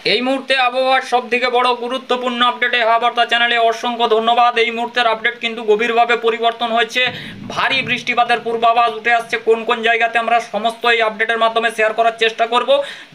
এই মুহূর্তে আবহাওয়ার সবথেকে বড় গুরুত্বপূর্ণ আপডেটে হাওয়া চ্যানেলে অসংখ্য ধন্যবাদ। এই মুহূর্তের আপডেট কিন্তু গভীরভাবে পরিবর্তন হয়েছে। ভারী বৃষ্টিপাতের পূর্বাভাস উঠে আসছে। কোন কোন জায়গাতে আমরা সমস্ত এই আপডেটের মাধ্যমে শেয়ার করার চেষ্টা করব।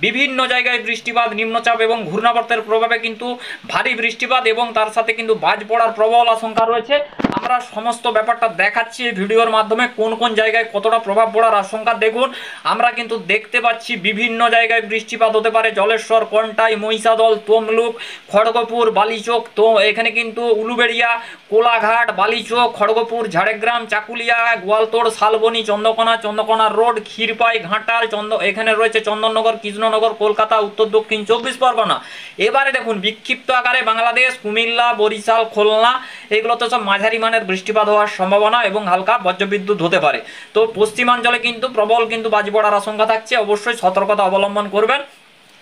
বিভিন্ন জায়গায় বৃষ্টিপাত, নিম্নচাপ এবং ঘূর্ণাবর্তের প্রভাবে কিন্তু ভারী বৃষ্টিপাত এবং তার সাথে কিন্তু বাজ পড়ার প্রবল আশঙ্কা রয়েছে। আমরা সমস্ত ব্যাপারটা দেখাচ্ছি এই ভিডিওর মাধ্যমে। কোন কোন জায়গায় কতটা প্রভাব পড়ার আশঙ্কা দেখুন। আমরা কিন্তু দেখতে পাচ্ছি বিভিন্ন জায়গায় বৃষ্টিপাত হতে পারে। জলেশ্বর, কন্টাই, মহিষাদল, তমলুক, খড়গপুর, বালিচক, তো এখানে কিন্তু উলুবেড়িয়া, কোলাঘাট, বালিচক, খড়গপুর, ঝাড়গ্রাম, চাকুলিয়া, গোয়ালতোড়, শালবনী, চন্দ্রকোনা রোড, ক্ষীরপাই, ঘাটাল, এখানে রয়েছে চন্দননগর, কৃষ্ণনগর, কলকাতা, উত্তর দক্ষিণ 24 পরগনা। এবারে দেখুন বিক্ষিপ্ত আকারে বাংলাদেশ, কুমিল্লা, বরিশাল, খুলনা, এগুলোতে সব মাঝারি মানের বৃষ্টিপাত হওয়ার সম্ভাবনা এবং হালকা বজ্রবিদ্যুৎ হতে পারে। তো পশ্চিমাঞ্চলে কিন্তু প্রবল কিন্তু বাজ পড়ার আশঙ্কা থাকছে। অবশ্যই সতর্কতা অবলম্বন করবেন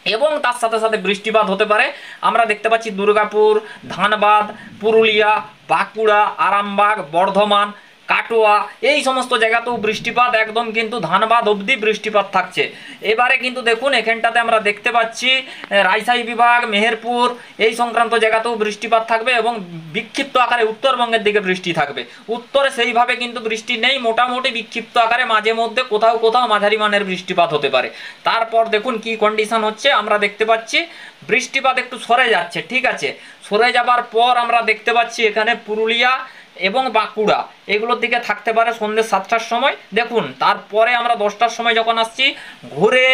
এবং তার সাথে সাথে বৃষ্টিপাত হতে পারে। আমরা দেখতে পাচ্ছি দুর্গাপুর, ধানবাদ, পুরুলিয়া, বাঁকুড়া, আরামবাগ, বর্ধমান, কাটোয়া, এই সমস্ত জায়গাতেও বৃষ্টিপাত, একদম কিন্তু ধানবাদ অবধি বৃষ্টিপাত থাকছে। এবারে কিন্তু দেখুন এখানটাতে আমরা দেখতে পাচ্ছি রাজশাহী বিভাগ, মেহেরপুর, এই সংক্রান্ত জায়গাতেও বৃষ্টিপাত থাকবে এবং বিক্ষিপ্ত আকারে উত্তরবঙ্গের দিকে বৃষ্টি থাকবে। উত্তরে সেইভাবে কিন্তু বৃষ্টি নেই, মোটামুটি বিক্ষিপ্ত আকারে মাঝে মধ্যে কোথাও কোথাও মাঝারি মানের বৃষ্টিপাত হতে পারে। তারপর দেখুন কি কন্ডিশন হচ্ছে। আমরা দেখতে পাচ্ছি বৃষ্টিপাত একটু সরে যাচ্ছে, ঠিক আছে। সরে যাবার পর আমরা দেখতে পাচ্ছি এখানে পুরুলিয়া এবং বাঁকুড়া এগুলোর দিকে থাকতে পারে সন্ধ্যে 7টার সময়। দেখুন তারপরে আমরা 10টার সময় যখন আসছি ঘুরে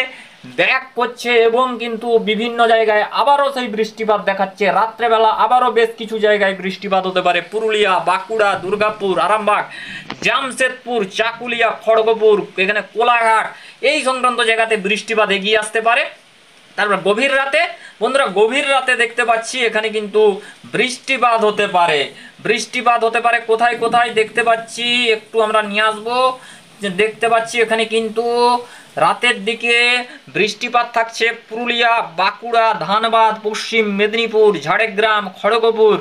ব্যাক করছে এবং কিন্তু বিভিন্ন জায়গায় আবারও সেই বৃষ্টিপাত দেখাচ্ছে। রাত্রেবেলা আবারও বেশ কিছু জায়গায় বৃষ্টিপাত হতে পারে। পুরুলিয়া, বাঁকুড়া, দুর্গাপুর, আরামবাগ, জামশেদপুর, চাকুলিয়া, খড়গপুর, এখানে কোলাঘাট, এই সংক্রান্ত জায়গাতে বৃষ্টিপাত এগিয়ে আসতে পারে। তারপর গভীর রাতে বন্ধুরা, গভীর রাতে দেখতে পাচ্ছি এখানে কিন্তু বৃষ্টিপাত হতে পারে। বৃষ্টিপাত হতে পারে কোথায় কোথায় দেখতে পাচ্ছি, একটু আমরা নিয়ে আসবো। দেখতে পাচ্ছি এখানে কিন্তু রাতের দিকে বৃষ্টিপাত থাকছে পুরুলিয়া, বাঁকুড়া, ধানবাদ, পশ্চিম মেদিনীপুর, ঝাড়গ্রাম, খড়গপুর,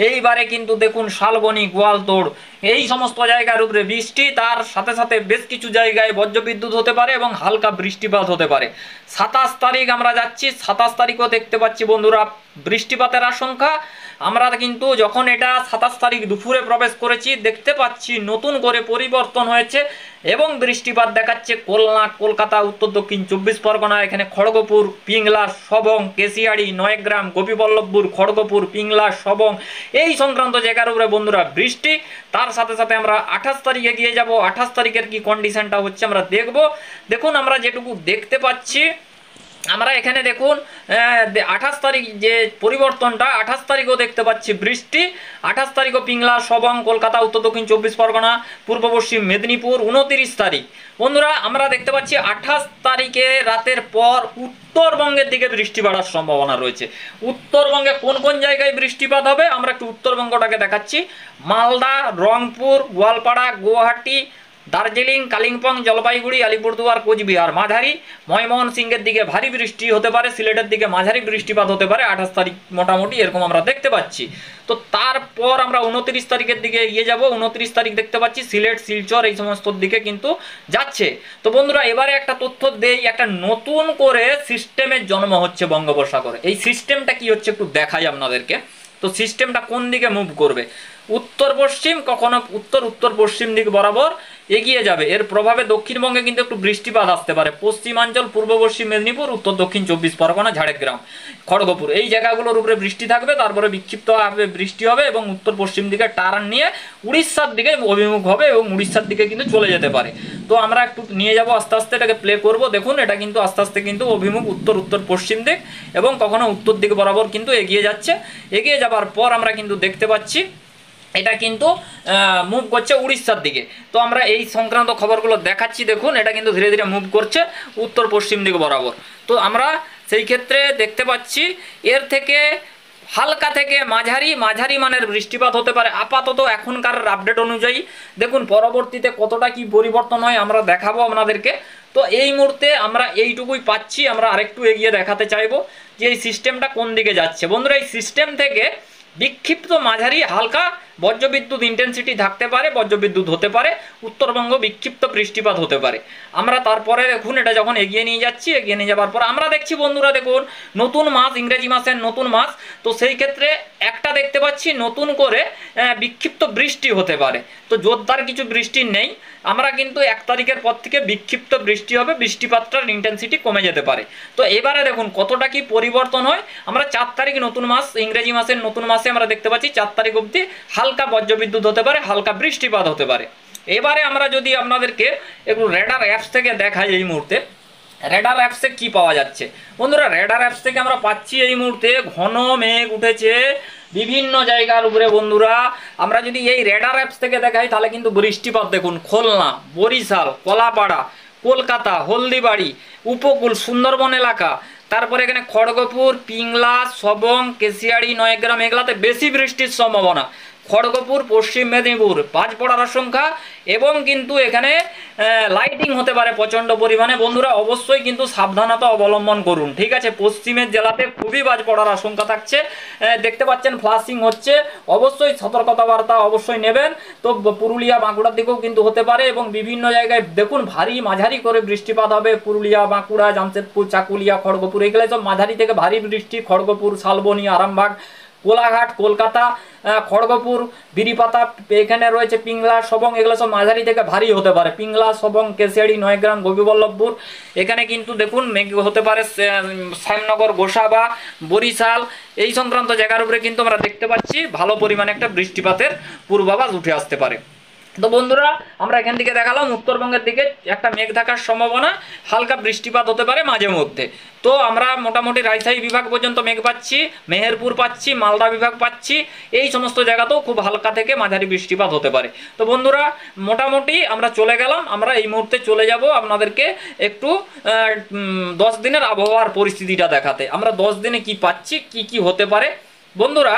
এইবারে কিন্তু দেখুন শালবনী, গোয়ালতোড়, এই সমস্ত জায়গার উপরে বৃষ্টি। তার সাথে সাথে বেশ কিছু জায়গায় বজ্রবিদ্যুৎ হতে পারে এবং হালকা বৃষ্টিপাত হতে পারে। 27 তারিখ আমরা যাচ্ছি, 27 তারিখও দেখতে পাচ্ছি বন্ধুরা বৃষ্টিপাতের আশঙ্কা। আমরা কিন্তু যখন এটা 27 তারিখ দুপুরে প্রবেশ করেছি দেখতে পাচ্ছি নতুন করে পরিবর্তন হয়েছে এবং বৃষ্টিপাত দেখাচ্ছে খুলনা, কলকাতা, উত্তর দক্ষিণ 24 পরগনা, এখানে খড়গপুর, পিংলা, সবং, কেশিয়াড়ি, নয়গ্রাম, গোপীবল্লভপুর, খড়গপুর, পিংলা, সবং, এই সংক্রান্ত জায়গার উপরে বন্ধুরা বৃষ্টি। তার সাথে সাথে আমরা 28 তারিখে গিয়ে যাব। 28 তারিখের কি কন্ডিশনটা হচ্ছে আমরা দেখব। দেখুন আমরা যেটুকু দেখতে পাচ্ছি, আমরা এখানে দেখুন 28 তারিখ যে পরিবর্তনটা, 28 তারিখও দেখতে পাচ্ছি বৃষ্টি। 28 তারিখও পিংলা, সবং, কলকাতা, উত্তর দক্ষিণ 24 পরগনা, পূর্ব পশ্চিম মেদিনীপুর। 29 তারিখ বন্ধুরা আমরা দেখতে পাচ্ছি 28 তারিখে রাতের পর উত্তরবঙ্গের দিকে বৃষ্টি বাড়ার সম্ভাবনা রয়েছে। উত্তরবঙ্গে কোন কোন জায়গায় বৃষ্টিপাত হবে আমরা একটু উত্তরবঙ্গটাকে দেখাচ্ছি। মালদা, রংপুর, গোয়ালপাড়া, গুয়াহাটি, দার্জিলিং, কালিম্পং, জলপাইগুড়ি, আলিপুরদুয়ার, কোচবিহার মাঝারি, ময়মোহন সিংয়ের দিকে ভারী বৃষ্টি হতে পারে, সিলেটের দিকে মাঝারি বৃষ্টিপাত হতে পারে 28 তারিখ মোটামুটি এরকম আমরা দেখতে পাচ্ছি। তো তারপর আমরা 29 তারিখের দিকে এগিয়ে যাব। 29 তারিখ দেখতে পাচ্ছি সিলেট, শিলচর, এই সমস্ত দিকে কিন্তু যাচ্ছে। তো বন্ধুরা এবারে একটা তথ্য দেই, একটা নতুন করে সিস্টেমের জন্ম হচ্ছে বঙ্গোপসাগরে। এই সিস্টেমটা কি হচ্ছে একটু দেখাই আপনাদেরকে। তো সিস্টেমটা কোন দিকে মুভ করবে, উত্তর পশ্চিম, কখনো উত্তর উত্তর পশ্চিম দিক বরাবর এগিয়ে যাবে। এর প্রভাবে দক্ষিণবঙ্গে কিন্তু একটু বৃষ্টিপাত আসতে পারে। পশ্চিমাঞ্চল, পূর্ব পশ্চিম মেদিনীপুর, উত্তর দক্ষিণ 24 পরগনা, ঝাড়গ্রাম, খড়গপুর, এই জায়গাগুলোর উপরে বৃষ্টি থাকবে। তারপরে বিক্ষিপ্তভাবে বৃষ্টি হবে এবং উত্তর পশ্চিম দিকে টার্ন নিয়ে উড়িষ্যার দিকে অভিমুখ হবে এবং উড়িষ্যার দিকে কিন্তু চলে যেতে পারে। তো আমরা একটু নিয়ে যাব আস্তে আস্তে, এটাকে প্লে করব। দেখুন এটা কিন্তু আস্তে আস্তে কিন্তু অভিমুখ উত্তর উত্তর পশ্চিম দিক এবং কখনো উত্তর দিক বরাবর কিন্তু এগিয়ে যাচ্ছে। এগিয়ে যাবার পর আমরা কিন্তু দেখতে পাচ্ছি এটা কিন্তু মুভ করছে উড়িষ্যার দিকে। তো আমরা এই সংক্রান্ত খবরগুলো দেখাচ্ছি। দেখুন এটা কিন্তু ধীরে ধীরে মুভ করছে উত্তর পশ্চিম দিক বরাবর। তো আমরা সেই ক্ষেত্রে দেখতে পাচ্ছি এর থেকে হালকা থেকে মাঝারি মানের বৃষ্টিপাত হতে পারে আপাতত এখনকার আপডেট অনুযায়ী। দেখুন পরবর্তীতে কতটা কি পরিবর্তন হয় আমরা দেখাবো আপনাদেরকে। তো এই মুহূর্তে আমরা এইটুকুই পাচ্ছি। আমরা আরেকটু এগিয়ে দেখাতে চাইবো যে এই সিস্টেমটা কোন দিকে যাচ্ছে। বন্ধুরা এই সিস্টেম থেকে বিক্ষিপ্ত মাঝারি হালকা বজ্রবিদ্যুৎ ইন্টেন্সিটি থাকতে পারে, বজ্রবিদ্যুৎ হতে পারে, উত্তরবঙ্গ বিক্ষিপ্ত বৃষ্টিপাত হতে পারে। আমরা তারপরে দেখুন এটা যখন এগিয়ে নিয়ে যাচ্ছি, এগিয়ে নিয়ে যাওয়ার পর আমরা দেখছি বন্ধুরা দেখুন নতুন মাস, ইংরেজি মাসের নতুন মাস, তো সেই ক্ষেত্রে একটা দেখতে পাচ্ছি নতুন করে বিক্ষিপ্ত বৃষ্টি হতে পারে। তো জোরদার কিছু বৃষ্টি নেই, আমরা কিন্তু 1 তারিখের পর থেকে বিক্ষিপ্ত বৃষ্টি হবে, বৃষ্টিপাতটার ইন্টেন্সিটি কমে যেতে পারে। তো এবারে দেখুন কতটা কি পরিবর্তন হয়। আমরা 4 তারিখ নতুন মাস, ইংরেজি মাসের নতুন মাসে আমরা দেখতে পাচ্ছি 4 তারিখ অবধি হালকা বজ্রবিদ্যুৎ হতে পারে, হালকা বৃষ্টিপাত হতে পারে। এবারে আমরা যদি আপনাদেরকে একটু রেডার অ্যাপস থেকে দেখাই এই মুহূর্তে রেডার অ্যাপসে কি পাওয়া যাচ্ছে। বন্ধুরা রেডার অ্যাপস থেকে আমরা পাচ্ছি এই মুহূর্তে ঘন মেঘ উঠেছে বিভিন্ন জায়গার উপরে। বন্ধুরা আমরা যদি এই রেডার অ্যাপস থেকে দেখাই তাহলে কিন্তু বৃষ্টিপাত দেখুন খুলনা, বরিশাল, কলাপাড়া, কলকাতা, হলদিবাড়ি, উপকূল, সুন্দরবন এলাকা, তারপরে এখানে খড়গপুর, পিংলা, সবং, কেশিয়াড়ি, নয়গ্রাম এগুলাতে বেশি বৃষ্টির সম্ভাবনা। খড়গপুর, পশ্চিম মেদিনীপুর বাজ পড়ার আশঙ্কা এবং কিন্তু এখানে লাইটিং হতে পারে প্রচণ্ড পরিমাণে। বন্ধুরা অবশ্যই কিন্তু সাবধানতা অবলম্বন করুন, ঠিক আছে। পশ্চিমের জেলাতে খুবই বাজ পড়ার আশঙ্কা থাকছে, দেখতে পাচ্ছেন ফ্লাশিং হচ্ছে, অবশ্যই সতর্কতা বার্তা অবশ্যই নেবেন। তো পুরুলিয়া, বাঁকুড়ার দিকেও কিন্তু হতে পারে এবং বিভিন্ন জায়গায় দেখুন ভারী মাঝারি করে বৃষ্টিপাত হবে। পুরুলিয়া, বাঁকুড়া, জামশেদপুর, চাকুলিয়া, খড়গপুর এগুলো সব মাঝারি থেকে ভারী বৃষ্টি। খড়গপুর, শালবনী, আরামবাগ, কোলাঘাট, কলকাতা, খড়গপুর, বিরিপাতা, এখানে রয়েছে পিংলা, সবং এগুলো সব মাঝারি থেকে ভারী হতে পারে। পিংলা, সবং, কেশিয়াড়ি, নয়গ্রাম, গোপীবল্লভপুর এখানে কিন্তু দেখুন মেঘ হতে পারে। শ্যামনগর, গোসাবা, বরিশাল এই সংক্রান্ত জায়গার উপরে কিন্তু আমরা দেখতে পাচ্ছি ভালো পরিমাণে একটা বৃষ্টিপাতের পূর্বাভাস উঠে আসতে পারে। তো বন্ধুরা আমরা এখান থেকে দেখালাম উত্তরবঙ্গের দিকে একটা মেঘ থাকার সম্ভাবনা, হালকা বৃষ্টিপাত হতে পারে মাঝে মধ্যে। তো আমরা মোটামুটি রাজশাহী বিভাগ পর্যন্ত মেঘ পাচ্ছি, মেহেরপুর পাচ্ছি, মালদা বিভাগ পাচ্ছি, এই সমস্ত জায়গাতেও খুব হালকা থেকে মাঝারি বৃষ্টিপাত হতে পারে। তো বন্ধুরা মোটামুটি আমরা চলে গেলাম, আমরা এই মুহূর্তে চলে যাব আপনাদেরকে একটু 10 দিনের আবহাওয়ার পরিস্থিতিটা দেখাতে। আমরা 10 দিনে কি পাচ্ছি, কি কি হতে পারে। বন্ধুরা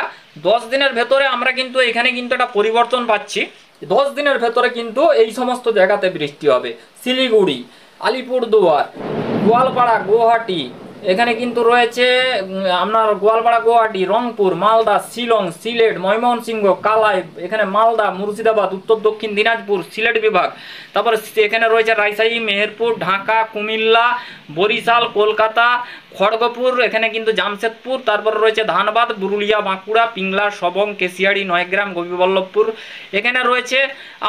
10 দিনের ভেতরে আমরা কিন্তু এখানে কিন্তু একটা পরিবর্তন পাচ্ছি। 10 দিনের ভেতরে কিন্তু এই সমস্ত জায়গাতে বৃষ্টি হবে। শিলিগুড়ি, আলিপুরদুয়ার, গোয়ালপাড়া, গুয়াহাটি, এখানে কিন্তু রয়েছে আপনার গোয়ালপাড়া, গুয়াহাটি, রংপুর, মালদা, শিলং, সিলেট, ময়মনসিংহ, কালাই, এখানে মালদা, মুর্শিদাবাদ, উত্তর দক্ষিণ দিনাজপুর, সিলেট বিভাগ, তারপরে এখানে রয়েছে রাজশাহী, মেহেরপুর, ঢাকা, কুমিল্লা, বরিশাল, কলকাতা, খড়গপুর, এখানে কিন্তু জামশেদপুর, তারপরে রয়েছে ধানবাদ, পুরুলিয়া, বাঁকুড়া, পিংলা, সবং, কেশিয়াড়ি, নয়গ্রাম, গোপীবল্লভপুর, এখানে রয়েছে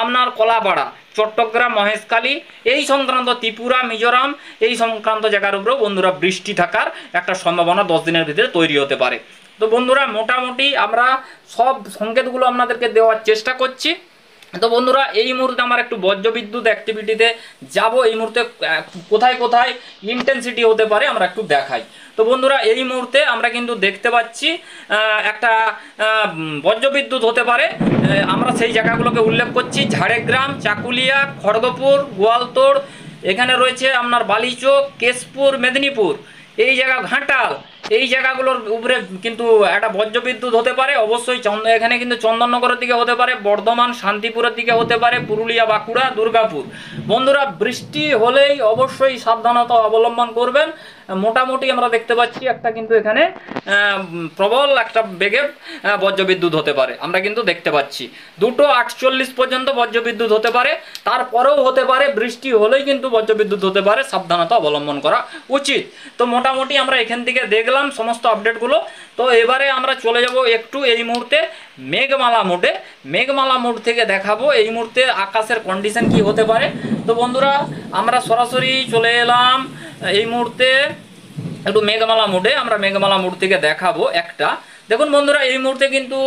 আপনার কলাপাড়া, চট্টগ্রাম, মহেশখালী, এই সংক্রান্ত ত্রিপুরা, মিজোরাম এই সংক্রান্ত জায়গার উপরেও বন্ধুরা বৃষ্টি থাকার একটা সম্ভাবনা 10 দিনের ভিতরে তৈরি হতে পারে। তো বন্ধুরা মোটামুটি আমরা সব সংকেতগুলো আপনাদেরকে দেওয়ার চেষ্টা করছি। তো বন্ধুরা এই মুহূর্তে আমার একটু বজ্রবিদ্যুৎ অ্যাক্টিভিটিতে যাব, এই মুহূর্তে কোথায় কোথায় ইন্টেন্সিটি হতে পারে আমরা একটু দেখাই। তো বন্ধুরা এই মুহূর্তে আমরা কিন্তু দেখতে পাচ্ছি একটা বজ্রবিদ্যুৎ হতে পারে, আমরা সেই জায়গাগুলোকে উল্লেখ করছি। ঝাড়গ্রাম, চাকুলিয়া, খড়গপুর, গোয়ালতোড়, এখানে রয়েছে আপনার বালিচক, কেশপুর, মেদিনীপুর, এই জায়গা ঘাটাল, এই জায়গাগুলোর উপরে কিন্তু একটা বজ্রবিদ্যুৎ হতে পারে। অবশ্যই এখানে কিন্তু চন্দননগরের দিকে হতে পারে, বর্ধমান, শান্তিপুরের দিকে হতে পারে, পুরুলিয়া, বাঁকুড়া, দুর্গাপুর। বন্ধুরা বৃষ্টি হলেই অবশ্যই সাবধানতা অবলম্বন করবেন। মোটামুটি আমরা দেখতে পাচ্ছি একটা কিন্তু এখানে প্রবল একটা বেগে বজ্রবিদ্যুৎ হতে পারে, আমরা কিন্তু দেখতে পাচ্ছি 2:48 পর্যন্ত বজ্রবিদ্যুৎ হতে পারে, তারপরেও হতে পারে। বৃষ্টি হলেই কিন্তু বজ্রবিদ্যুৎ হতে পারে, সাবধানতা অবলম্বন করা উচিত। তো মোটামুটি আমরা এখান থেকে দেখলাম সমস্ত আপডেটগুলো। তো এবারে আমরা চলে যাব একটু এই মুহূর্তে মেঘমালা মোডে। মেঘমালা মোড থেকে দেখাবো এই মুহূর্তে আকাশের কন্ডিশন কি হতে পারে। তো বন্ধুরা আমরা সরাসরি চলে এলাম এই মুহূর্তে একটু মেঘমালা মোডে। আমরা মেঘমালা মোড থেকে দেখাবো একটা। দেখুন বন্ধুরা এই মুহূর্তে কিন্তু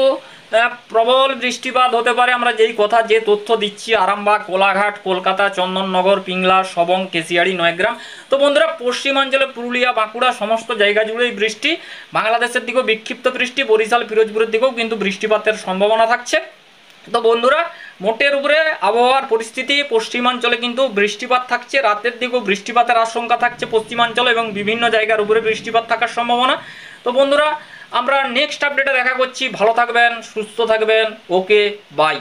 প্রবল বৃষ্টিপাত হতে পারে। আমরা যেই কথা যে তথ্য দিচ্ছি আরামবাগ, কোলাঘাট, কলকাতা, চন্দননগর, পিংলা, সবং, কেশিয়াড়ি, নয়গ্রাম। তো বন্ধুরা পশ্চিমাঞ্চলে পুরুলিয়া, বাঁকুড়া সমস্ত জায়গা জুড়েই বৃষ্টি, বাংলাদেশের দিকেও বিক্ষিপ্ত বৃষ্টি, বরিশাল, ফিরোজপুরের দিকেও কিন্তু বৃষ্টিপাতের সম্ভাবনা থাকছে। তো বন্ধুরা মোটের উপরে আবহাওয়ার পরিস্থিতি পশ্চিমাঞ্চলে কিন্তু বৃষ্টিপাত থাকছে, রাতের দিকেও বৃষ্টিপাতের আশঙ্কা থাকছে পশ্চিমাঞ্চলে এবং বিভিন্ন জায়গার উপরে বৃষ্টিপাত থাকার সম্ভাবনা। তো বন্ধুরা আমরা নেক্সট আপডেটে দেখা করছি। ভালো থাকবেন, সুস্থ থাকবেন, ওকে বাই।